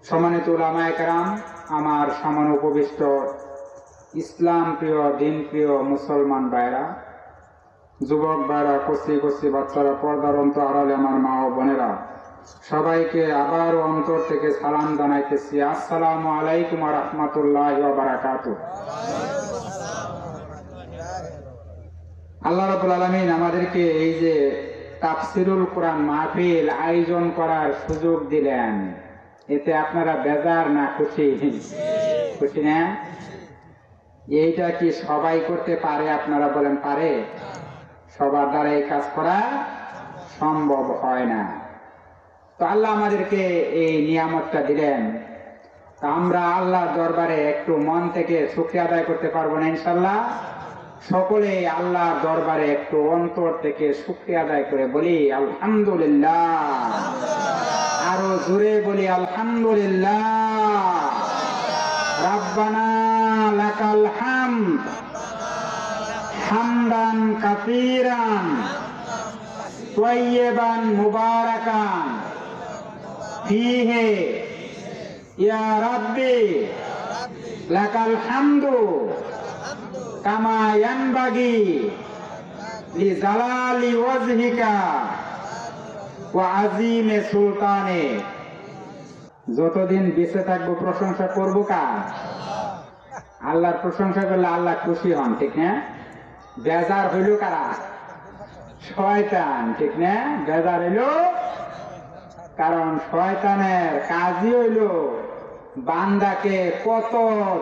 সম্মানিত উলামায়ে কেরাম, আমার সামনে উপবিষ্ট ইসলাম প্রিয় দিন প্রিয় মুসলমান ভাইরা, যুবক ভাইরা, কচি কচি বাচ্চারা, পর্দার আড়ালে আমার মা ও বোনেরা, সবাইকে আবার অন্তর থেকে সালাম জানাইতেছি। আসসালামু আলাইকুম ওয়া রাহমাতুল্লাহি ওয়া বারাকাতুহু। আল্লাহ রাব্বুল আলামিন আমাদেরকে এই যে তাফসিরুল কোরআন মাহফিল আয়োজন করার সুযোগ দিলেন, এতে আপনারা বেজার না খুশি? খুশি না? এইটা কি সবাই করতে পারে? আপনারা বলেন পারে? সবার দ্বারা এই কাজ করা সম্ভব হয় না। তো আল্লাহ আমাদেরকে এই নিয়ামতটা দিলেন, তা আমরা আল্লাহর দরবারে একটু মন থেকে শুকরিয়া আদায় করতে পারবো না ইনশাল্লাহ? সকলে আল্লাহর দরবারে একটু অন্তর থেকে শুকরিয়া আদায় করে বলি আলহামদুলিল্লাহ। আরো জোরে বলি আলহামদুলিল্লাহ। রাব্বানা লাকাল হামদ হামদান কাসীরান তাইয়্যিবান মুবারাকান ফীহি ইয়া রাব্বি লাকাল হামদু কামা ইয়ানবাগি লিজালালি ওয়াজহিকা ওয়া আযীমি সুলতানে। যতদিন বেঁচে থাকবো প্রশংসা করবো কার? আল্লাহর প্রশংসা করলে আল্লাহ খুশি হন, ঠিক না? বেজার হইল কারা? শয়তান, ঠিক না? বেজার হইল কারণ শয়তানের কাজই হইল বান্দাকে কত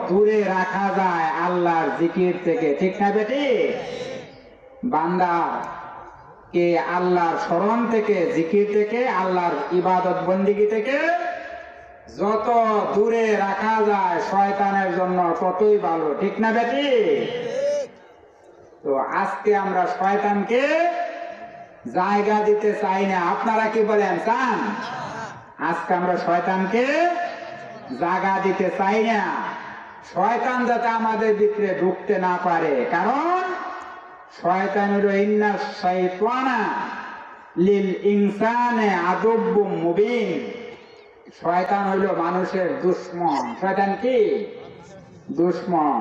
দূরে রাখা যায় আল্লাহর জিকির থেকে, ঠিক না বেটি? বান্দা কে আল্লাহর স্মরণ থেকে, জিকির থেকে, আল্লাহর ইবাদত বন্দিগি থেকে যত দূরে রাখা যায় শয়তানের জন্য ততই ভালো, ঠিক না বেটি? তো আজকে আমরা শয়তানকে জায়গা দিতে চাই না। আপনারা কি বলেন, চান? আজকে আমরা শয়তানকে জায়গা দিতে চাই না, শয়তান যাতে আমাদের ভিতরে ঢুকতে না পারে। কারণ শয়তান হলো ইন্না শাইতানা লিল ইনসানে আদুব্বুম মুবিন। শয়তান হইল মানুষের দুশমন। শয়তান কি? দুশমন।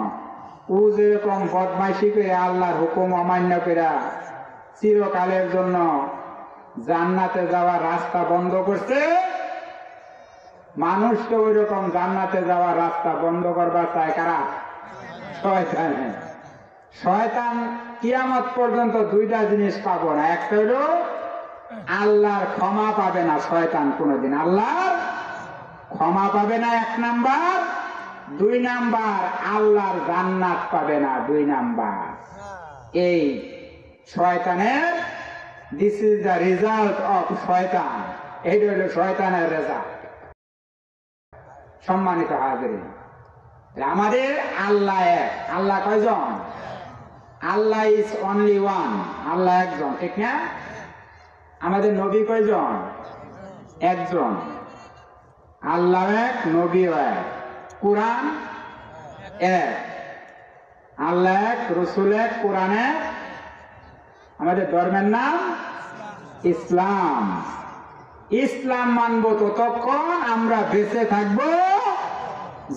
ও যেরকম বদমাইশি করে আল্লাহর হুকুম অমান্য করে চিরকালের জন্য জান্নাতে যাওয়ার রাস্তা বন্ধ করছে, মানুষ তো ওই রকম জান্নাতে যাওয়ার রাস্তা বন্ধ করবার চায় কারা? শয়তান। শয়তান কিয়ামত পর্যন্ত দুইটা জিনিস পাবো না। একটা হইল আল্লাহর ক্ষমা পাবে না শয়তান, কোনোদিন আল্লাহর ক্ষমা পাবে না, এক নাম্বার। দুই নাম্বার, আল্লাহর জান্নাত পাবে না, দুই নাম্বার। এই শয়তানের, this is the result of শয়তান। এইটা হইল শয়তানের রেজাল্ট। সম্মানিত হাজিরিন, আমাদের আল্লাহ এক। আল্লাহ কয়জন? আল্লাহ ইজ অনলি ওয়ান। আল্লাহ একজন, ঠিক না? আমাদের নবী কয়জন? একজন। আল্লাহ এক, নবী এক, কোরআন এক। আল্লাহ এক, রসুল এক, কোরআন এক। আমাদের ধর্মের নাম ইসলাম। ইসলাম মানব ততক্ষণ আমরা বেঁচে থাকব,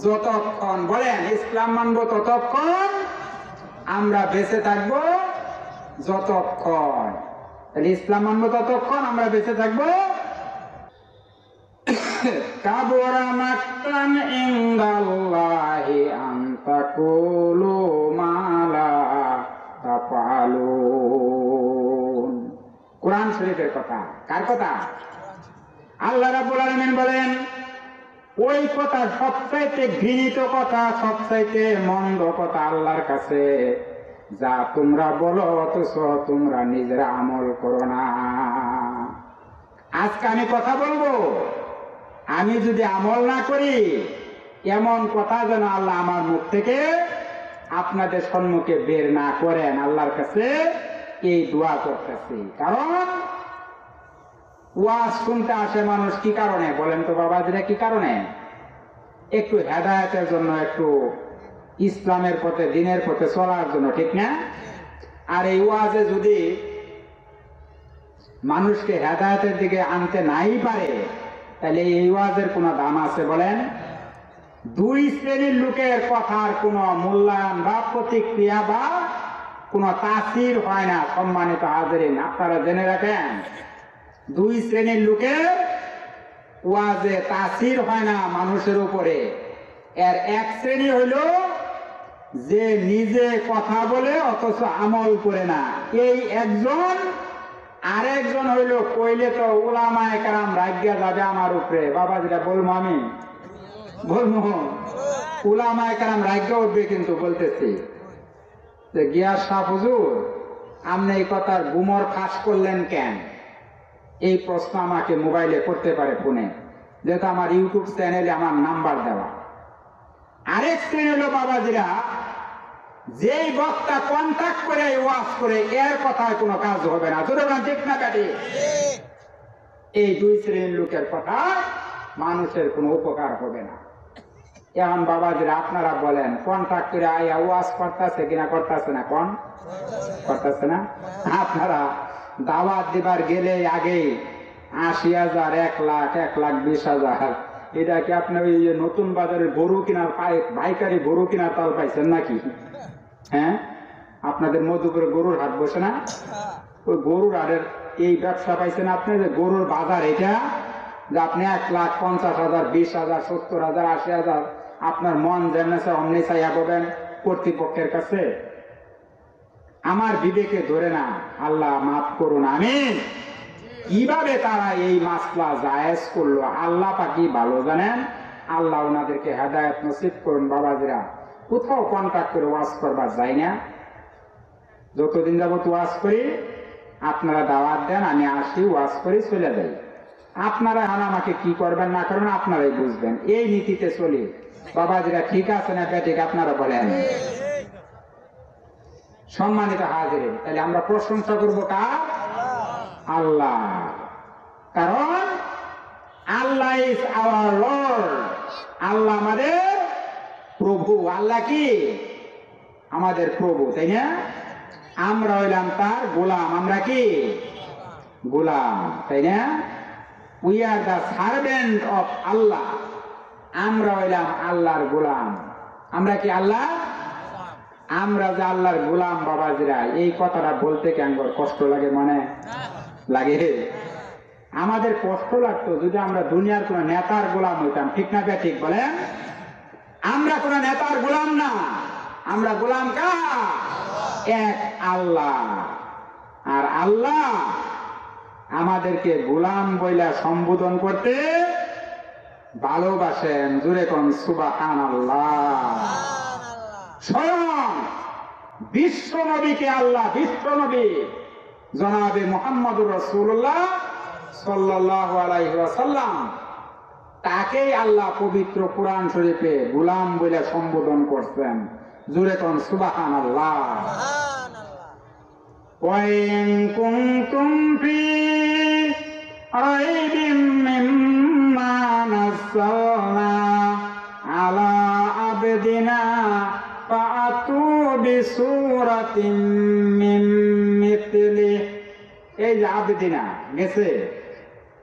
যতক্ষণ, বলেন, ইসলাম মানব ততক্ষণ আমরা বেঁচে থাকব, যতক্ষণ। তাহলে ইসলাম মানব ততক্ষণ আমরা বেঁচে থাকব। কাবুরা মাকতান ইনদাল্লাহি আন তাকুলু মা লা তাফআলুন। কোরআন শরীফের কথা। কার কথা? আল্লাহ রাব্বুল আলামিন বলেন, ওই কথা সবচাইতে ঘৃণিত কথা, সবচাইতে মন্দ কথা আল্লাহর কাছে, যা তোমরা বলো অথচ তোমরা নিজেরা আমল করো না। আজকে আমি কথা বলবো, আমি যদি আমল না করি, এমন কথা যেন আল্লাহ আমার মুখ থেকে আপনাদের সম্মুখে বের না করেন। আল্লাহর কাছে এই দোয়া করতেছি। কারণ ওয়াজ শুনতে আসে মানুষ কি কারণে বলেন তো বাবাজিরা? কি কারণে? একটু হেদায়েতের জন্য, একটু ইসলামের পথে, দ্বীনের পথে চলার জন্য, ঠিক না? আর এই ওয়াজে যদি মানুষকে হেদায়েতের দিকে আনতে নাই পারে, তাহলে এই ওয়াজের কোনো দাম আছে বলেন? দুই শ্রেণীর লোকের কথার কোনো মূল্যায়ন বা প্রতিক্রিয়া বা কোনো তাসির হয় না। সম্মানিত হাজিরিন, আপনারা জেনে রাখেন, দুই শ্রেণীর লোকের ওয়াজে তাসির হয় না মানুষের উপরে। এর এক শ্রেণী হইল যে নিজে কথা বলে অথচ আমল করে না, এই একজন। আরেকজন হইল কইলে তো উলামায়ে কেরাম রাগিয়া যাবে আমার উপরে। বাবা যেটা বলবো আমি বলবো, উলামায়ে কেরাম রাগিয়া উঠবে, কিন্তু বলতেছি যে গিয়াস শাহ হুজুর, আপনি এই কথার গুমর ফাঁস করলেন কেন? এই প্রশ্ন আমাকে মোবাইলে করতে পারে ফোনে, যেহেতু আমার ইউটিউব চ্যানেলে আমার নাম্বার দেওয়া। আরেক শ্রেণী হলো বাবাজিরা, যেই বক্তা কন্ট্যাক্ট করে ওয়াজ করে এর কথায় কোনো কাজ হবে না। সুতরাং ঠিক না কাটি, এই দুই শ্রেণীর লোকের কথা মানুষের কোনো উপকার হবে না। এখন বাবাজিরা আপনারা বলেন, কন্ট্যাক্ট করে আয়া ওয়াজ করতেছে কিনা? করতেছে না? কোন করতেছে না? আপনারা দাওয়াত দিবার গেলে আগে ৮০,০০০, ১,০০,০০০, ১,২০,০০০, এটা কি আপনি ওই নতুন বাজারে গরু কিনার পাইকারি গরু কিনার তাল পাইছেন নাকি? হ্যাঁ, আপনাদের মধুপুরে গরুর হাট বসে না? ওই গরুর হাটের এই ব্যবসা পাইছেন আপনি, যে গরুর বাজার এটা, যে আপনি ১,৫০,০০০, ২০,০০০, ৭০,০০০, ৮০,০০০ আপনার মন জেনেছে অমনি চাইয়া পাবেন কর্তৃপক্ষের কাছে। আমার বিবেকে ধরে না, আল্লাহ মাফ করুন, আমিন। কিভাবে তারা এই মাসলা জায়েজ করলো আল্লাহ পাকি ভালো জানেন। আল্লাহ ওনাদেরকে হেদায়েত নসিব করুন। বাবাজিরা, কোথাও কন্ট্যাক্ট করে ওয়াজ করবার যাই না। যতদিন যাবত ওয়াজ করি, আপনারা দাওয়াত দেন, আমি আসি, ওয়াজ করি, চলে যাই। আপনারা এখন আমাকে কি করবেন না করবেন আপনারাই বুঝবেন। এই নীতিতে চলি। বাবাজিরা, ঠিক আছে না বেঠিক আপনারা বলেন? সম্মানিত হাজিরিন, তাহলে আমরা প্রশংসা করবো কার? আল্লাহ। কারণ আল্লাহ ইজ আওয়ার লর্ড, আল্লাহ আমাদের প্রভু। আল্লাহ কি? আমাদের প্রভু, তাই না? আমরা হইলাম তার গোলাম। আমরা কি? গোলাম, তাই না? We are the servant of Allah. আমরা হইলাম আল্লাহর গোলাম। আমরা কি আল্লাহ? আমরা যে আল্লাহর গোলাম। বাবাজিরা, এই কথাটা বলতে কেন কষ্ট লাগে? মনে লাগে? আমাদের কষ্ট লাগতো যদি আমরা দুনিয়ার কোন নেতার গোলাম হইতাম। ঠিক না ঠিক বলেন? আমরা কোন নেতার গোলাম না, আমরা গোলাম কার? এক আল্লাহ। আর আল্লাহ আমাদেরকে গোলাম বইলা সম্বোধন করতে ভালোবাসেন। জোরে কোন সুবহানাল্লাহ। স্বয়ং বিশ্ব নবীকে আল্লাহ, বিশ্ব নবী জনাবে মুহাম্মদুর রাসূলুল্লাহ সাল্লাল্লাহু আলাইহি ওয়াসাল্লাম, তাকেই আল্লাহ পবিত্র কুরআন শরীফে গোলাম বলে সম্বোধন করছেন। জোরে কোন সুবহানাল্লাহ। ওয়া ইন কুনতুম ফি রাইবিম মিম্মা নাযালনা আলা আবদিনা ফাআতু বিসূরাতিন মিন মিথলিহি। এই যে আবদিনা গেছে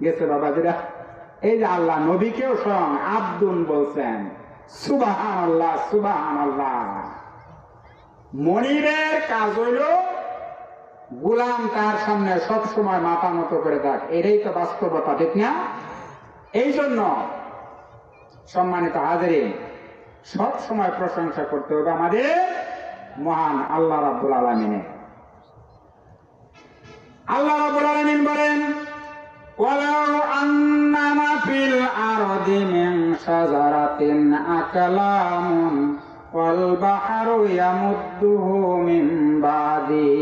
গেছে বাবাজিরা, এই যে আল্লাহ নবীকেও স্বয়ং আব্দুন বলছেন। সুবহানাল্লাহ, সুবহানাল্লাহ। মনিবের কাজ হইল গোলাম তার সামনে সবসময় মাথা নত করে থাক। এটাই তো বাস্তবতা, ঠিক না? এই জন্য সম্মানিত হাজিরিন, সব সময় প্রশংসা করতে হবে আমাদের মহান আল্লাহ রাব্বুল আলামিনের। আল্লাহ রাব্বুল আলামিন বলেন, ওয়ালাউ আন্না ফিল আরদি মিন শাজারাতিন আকলামুন ওয়াল বাহরু ইয়ামুদ্দুহু মিন বাদি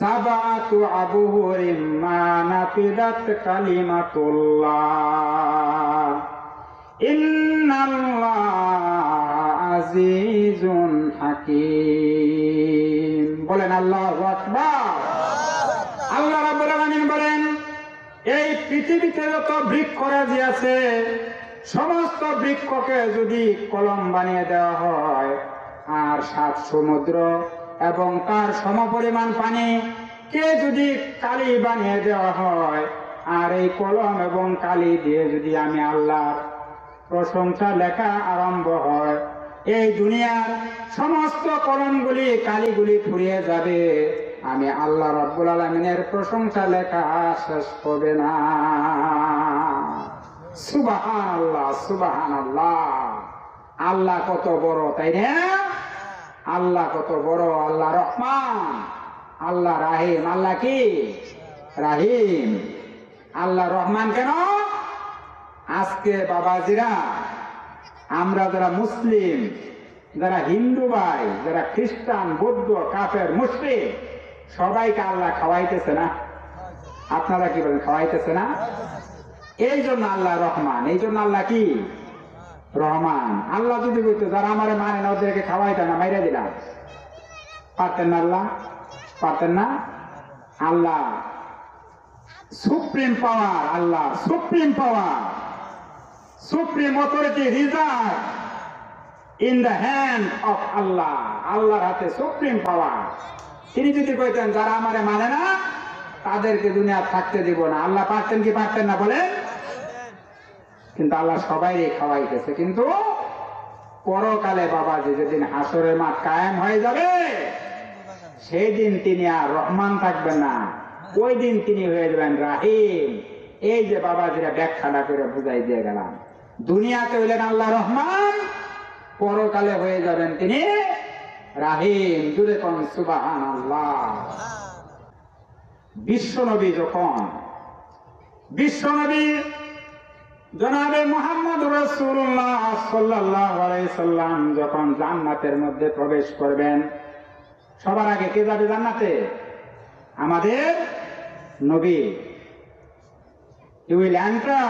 সাবআতু আবহুরিম মা নাফিদাত কালিমাতুল্লাহ ইন্নাল্লাহা আজিজুন হাকীম। বলেন আল্লাহু আকবার। আল্লাহ রাব্বুল আলামিন বলেন, এই পৃথিবীতে যত বৃক্ষরাজি আছে, সমস্ত বৃক্ষকে যদি কলম বানিয়ে দেওয়া হয়, আর ৭ সমুদ্র এবং তার সমপরিমাণ পানি কে যদি কালি বানিয়ে দেওয়া হয়, আর এই কলম এবং কালি দিয়ে যদি আমি আল্লাহর প্রশংসা লেখা আরম্ভ হয়, এই দুনিয়ার সমস্ত কলমগুলি কালিগুলি ফুরিয়ে যাবে, আমি আল্লাহ রাব্বুল আলামিনের প্রশংসা লেখা শেষ হবে না। সুবহানাল্লাহ, সুবহানাল্লাহ। আল্লাহ কত বড়, তাই না? আল্লাহ কত বড়, আল্লাহ রহমান, আল্লাহ রাহিম। আল্লাহ কি? রাহিম। আল্লাহ রহমান কেন? আজকে বাবাজিরা, আমরা যারা মুসলিম, যারা হিন্দু ভাই, যারা খ্রিস্টান, বৌদ্ধ, কাফের, মুশরিক, সবাইকে আল্লাহ খাওয়াইতেছে না? আপনারা কি বলেন, খাওয়াইতেছে না? এই জন্য আল্লাহ রহমান, এই জন্য আল্লাহ কি? রহমান। আল্লাহ যদি বলতো যারা আমারে মানে না ওদেরকে খাওয়াইতেন না, মাইরা দিলাম, পারতেন না? আল্লাহ পারতেন না? Allah supreme power, Allah supreme power, supreme authority reserve in the hand of Allah. আল্লাহর হাতে সুপ্রিম পাওয়ার। তিনি যদি কইতেন যারা আমারে মানে না তাদেরকে দুনিয়া থাকতে দিব না, আল্লাহ পারতেন কি পারতেন না বলেন? কিন্তু আল্লাহ সবাইকে খাওয়াইতেছে। কিন্তু পরকালে বাবাজি যেদিন হাসরের মাঠ কায়েম হয়ে যাবে, সেই দিন তিনি আর রহমান থাকবেন না, ওই দিন তিনি হয়ে যাবেন রাহিম। এই যে বাবাজিরা ব্যাখ্যাটা করে বুঝাই দিয়ে গেলাম, দুনিয়াতে হইলেন আল্লাহ রহমান, পরকালে হয়ে যাবেন তিনি রাহিম। জুড়ে কোন সুবহানাল্লাহ। বিশ্বনবী যখন, বিশ্বনবী জনাবে মুহাম্মদ রাসূলুল্লাহ সাল্লাল্লাহু আলাইহি সাল্লাম যখন জান্নাতের মধ্যে প্রবেশ করবেন, সবার আগে কে যাবে জান্নাতে? আমাদের নবী। He will enter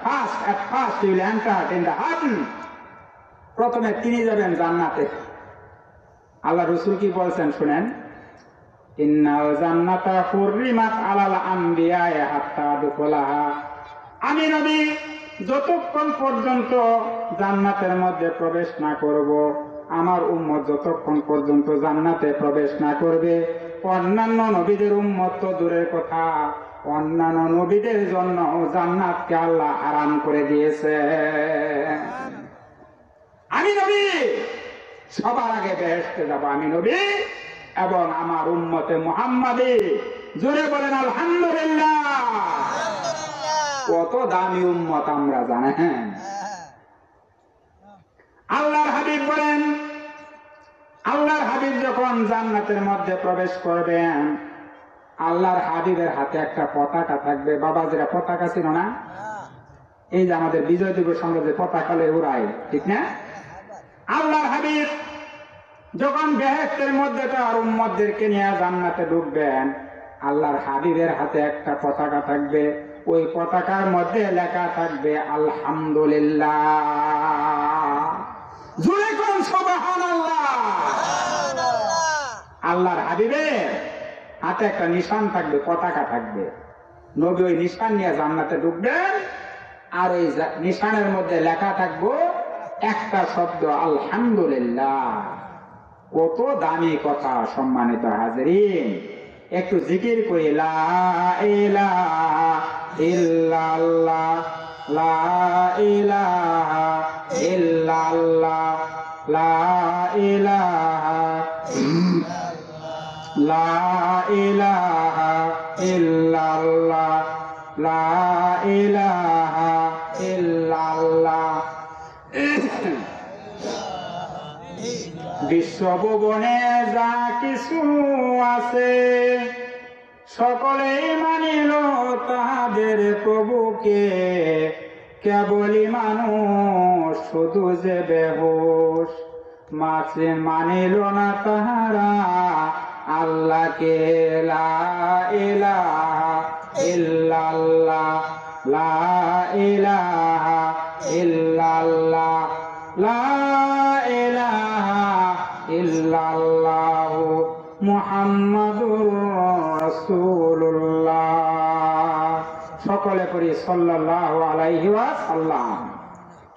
first, at first he will enter in the heaven. প্রথমে তিনি যাবেন জান্নাতে। আল্লাহ রাসূল কি বলছেন শুনেন, ইন্নাল জান্নাতা হুররিমাত আলাল আমবিয়া হাত্তা দুখলাহা। আমি নবী যতক্ষণ পর্যন্ত জান্নাতের মধ্যে প্রবেশ না করব, আমার উম্মত যতক্ষণ পর্যন্ত জান্নাতে প্রবেশ না করবে, অন্যান্য নবীদের উম্মত তো দূরের কথা, অন্যান্য নবীদের জন্য জান্নাতকে আল্লাহ হারাম করে দিয়েছে। আমি নবী সবার আগে বেহেশতে যাব, আমি নবী এবং আমার উম্মতে মুহাম্মাদি। জোরে বলেন আলহামদুলিল্লাহ। কত দামি উম্মত আমরা জানেন। আল্লাহর হাবিব বলেন, আল্লাহর হাবিব যখন জান্নাতের মধ্যে প্রবেশ করবেন, আল্লাহর হাবিবের হাতে একটা পতাকা থাকবে। বাবাজিরা পতাকা ছিল না? এই যে আমাদের বিজয় দিবস আমরা যে পতাকা উড়াই, ঠিক না? আল্লাহর হাবিব যখন বেহেশতের মধ্যে তার উম্মতদেরকে নিয়ে জান্নাতে ঢুকবেন, আল্লাহর হাবিবের হাতে একটা পতাকা থাকবে। ওই পতাকার মধ্যে লেখা থাকবে আলহামদুলিল্লাহ। জোরে কোন সুবহানাল্লাহ। আল্লাহর হাবিবের হাতে একটা নিশান থাকবে, পতাকা থাকবে। নবী ওই নিশান নিয়ে জান্নাতে ঢুকবেন, আর ওই নিশানের মধ্যে লেখা থাকবে একটা শব্দ আলহামদুলিল্লাহ। কত দামি কথা সম্মানিত হাজিরিন। একটু জিকির করি, লা ইলাহা ইল্লাল্লাহ, লা ইলাহা ইল্লাল্লাহ, লা ইলাহা, লা ইলাহা ইল্লাল্লাহ, লা ইলাহা ইল্লাল্লাহ। বিশ্বভুবনে যা কিছু আছে, সকলেই মানিল তাহাদের প্রভুকে। কেবলই মানুষ শুধু যে বেহুশ, মাছে মানিল না তাহারা আল্লাহকে। লা ইলাহা ইল্লাল্লাহ, লা ইলাহা ইল্লাল্লাহ, লা ইলাহা ইল্লাল্লাহু মুহাম্মাদুর রাসূলুল্লাহ। সকলে পড়ি সাল্লাল্লাহু আলাইহি ওয়াসাল্লাম।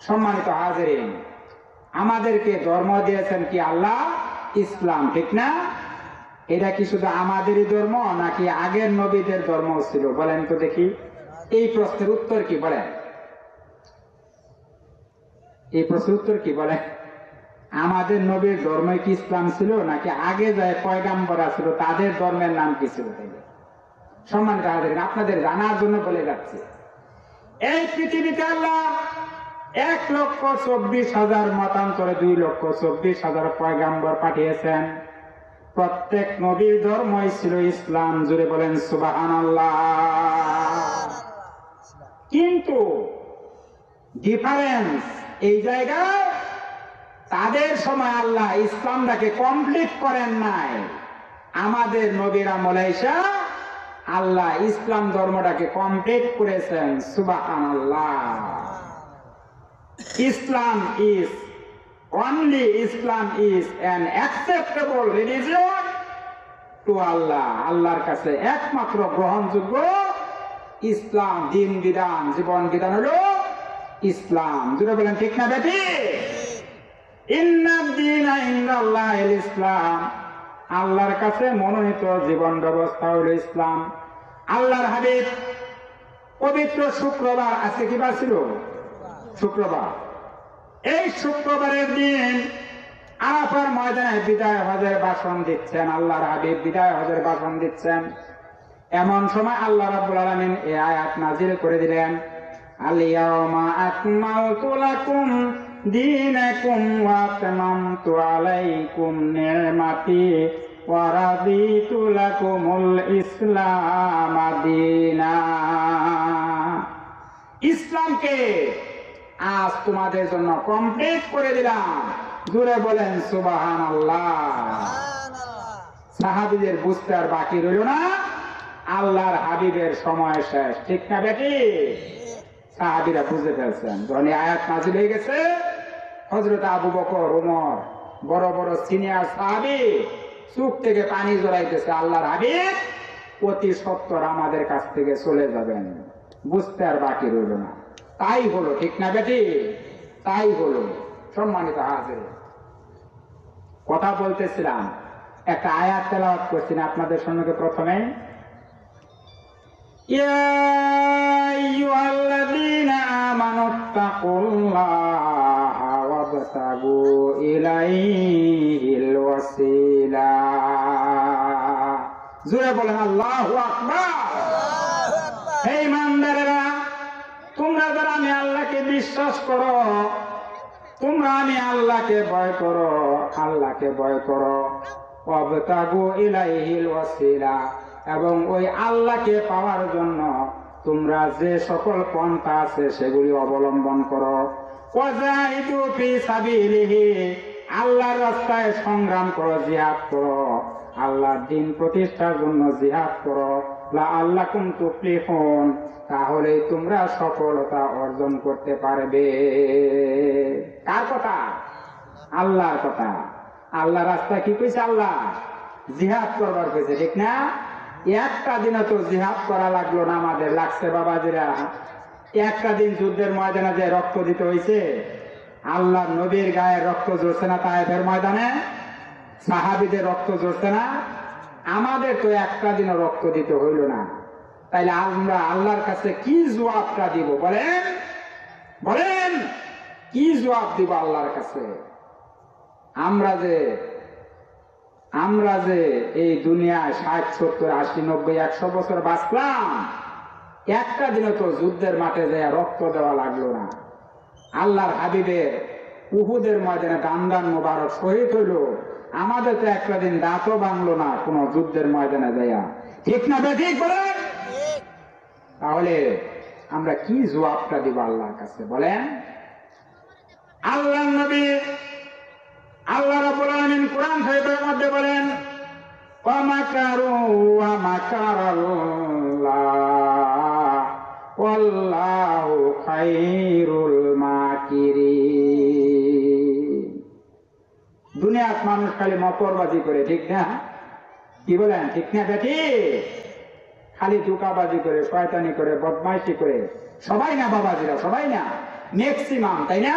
সম্মানিত হাজিরিন, আমাদেরকে ধর্ম দিয়েছেন কি আল্লাহ? ইসলাম, ঠিক না? এটা কি শুধু আমাদেরই ধর্ম নাকি আগের নবীদের ধর্ম ছিল? বলেন তো দেখি। এই প্রশ্নের উত্তর কি বলেন? এই প্রশ্নের উত্তর কি বলেন? আমাদের নবীর ধর্ম কি ইসলাম ছিল, নাকি আগে যায় পয়গাম্বর ছিল তাদের ধর্মের নাম কি ছিল? সম্মানিত হাজিরিন, আপনাদের জানার জন্য বলে যাচ্ছে, এই পৃথিবীতে আল্লাহ 1,24,000 মতান্তরে 2,24,000 পয়গাম্বর পাঠিয়েছেন। প্রত্যেক নবীর ধর্মই ছিল ইসলাম। জুড়ে বলেন সুবহানাল্লাহ। কিন্তু ডিফারেন্স এই জায়গায়, তাদের সময় আল্লাহ ইসলামটাকে কমপ্লিট করেন নাই। আমাদের নবীর আমলে এসে আল্লাহ ইসলাম ধর্মটাকে কমপ্লিট করেছেন। সুবহানাল্লাহ। Islam is an acceptable religion to Allah. আল্লাহর কাছে একমাত্র গ্রহণযোগ্য ইসলাম, দিন বিধান, জীবন বিধান হলো ইসলাম। জুড়ে বলেন ঠিক না বেটি? ইন্নাদ দীনা ইনদাল্লাহিল ইসলাম। আল্লাহর কাছে মনোনীত জীবন ব্যবস্থা হলো ইসলাম। আল্লাহর হাবিব পবিত্র শুক্রবার, আজকে কি বার ছিল? শুক্রবার। এই শুক্রবারের দিন আরাফার ময়দানে বিদায় হজের ভাষণ দিচ্ছেন। আল্লাহর হাবিব বিদায় হজের ভাষণ দিচ্ছেন। এমন সময় আল্লাহ রাব্বুল আলামিন এই আয়াত নাজিল করে দিলেন, আল-ইয়াওমা আকমালতু লাকুম দীনাকুম ওয়া আতমামতু আলাইকুম নি'মাতি ওয়া রাদিতু লাকুমুল ইসলাম দীনা। ইসলামকে আজ তোমাদের জন্য কমপ্লিট করে দিলাম। জোরে বলেন সুবহানাল্লাহ। সাহাবীদের বুঝতে আর বাকি রইল না, আল্লাহর হাবিবের সময় শেষ। ঠিক না বেটি? সাহাবীরা বুঝে ফেলছেন। যখন আয়াত নাযিল হয়ে গেছে, হযরত আবু বকর, ওমর, বড় বড় সিনিয়র সাহাবী চোখ থেকে পানি জড়াইতেছে। আল্লাহর হাবিব অতি সত্বর আমাদের কাছ থেকে চলে যাবেন। বুঝতে আর বাকি রইল না। তাই হলো। ঠিক না বেটি? তাই হলো। সম্মানিত হাজির, কথা বলতেছিলাম, একটা আয়াত তেলাওয়াত করছি আপনাদের সঙ্গে। প্রথমে ইয়া আইয়ুহাল্লাযীনা আমানুত্তাকুল্লাহা ওয়াবতাগু ইলাইহিল ওয়াসিলা। জোরে বলেন আল্লাহু আকবার। হে ইমানদারেরা, তোমরা যারা আমি আল্লাহকে বিশ্বাস করো, তোমরা আমি আল্লাহকে ভয় করো, আল্লাহকে ভয় করো। ওয়াবতাগু ইলাইহিল ওয়াসিলা, এবং ওই আল্লাহকে পাওয়ার জন্য তোমরা যে সকল পন্থা আছে সেগুলি অবলম্বন করো। ওয়াজাহিদু ফি সাবিলিহি, আল্লাহর রাস্তায় সংগ্রাম করো, জিহাদ করো, আল্লাহর দ্বীন প্রতিষ্ঠার জন্য জিহাদ করো। লাআল্লাকুম তুফলিহুন, তাহলে তোমরা সফলতা অর্জন করতে পারবে। কার কথা? আল্লাহর কথা। আল্লাহ রাস্তা কি কইছে? আল্লাহ জিহাদ করবার কইছে। ঠিক না? একটা দিনও তো জিহাদ করা লাগলো না আমাদের। লাগছে বাবাজিরা? একটা দিন যুদ্ধের ময়দানে যে রক্ত দিতে হয়েছে, আল্লাহর নবীর গায়ে রক্ত ঝরছে না? তায়েফের ময়দানে সাহাবীদের রক্ত ঝরছে না? আমাদের তো একটা দিনও রক্ত দিতে হইল না। তাইলে আমরা আল্লাহর কাছে কি জবাবটা দিব? বলেন বলেন, কি জবাব দিব আল্লাহর কাছে? আমরা যে এই দুনিয়ায় 60, 70, 80, 90, 100 বছর বাঁচলাম, একটা দিনও তো যুদ্ধের মাঠে যায় রক্ত দেওয়া লাগলো না। আল্লাহর হাবিবের উহুদের ময়দানে দান মোবারক শহীদ হইল, আমাদের তো একটা দিন দাঁতও ভাঙলো না কোন যুদ্ধের ময়দানে যাইয়া। ঠিক না ঠিক বলেন? তাহলে আমরা কি জবাবটা দিব আল্লাহর কাছে? বলেন। আল্লাহর নবী আল্লাহ রাব্বুল আলামিন কোরআন শরীফের মধ্যে বলেন, ওয়া মাকারু ওয়া মাকারাল্লাহ ওয়াল্লাহু খায়রুল মাকিরিন। দুনিয়ার মানুষ খালি মকরবাজি করে। ঠিক না? কি বলেন? ঠিক না বেটি? খালি ধোঁকাবাজি করে, শয়তানি করে, বদমাইশি করে। সবাই না বাবাজিরা, সবাই না, ম্যাক্সিমাম, তাই না?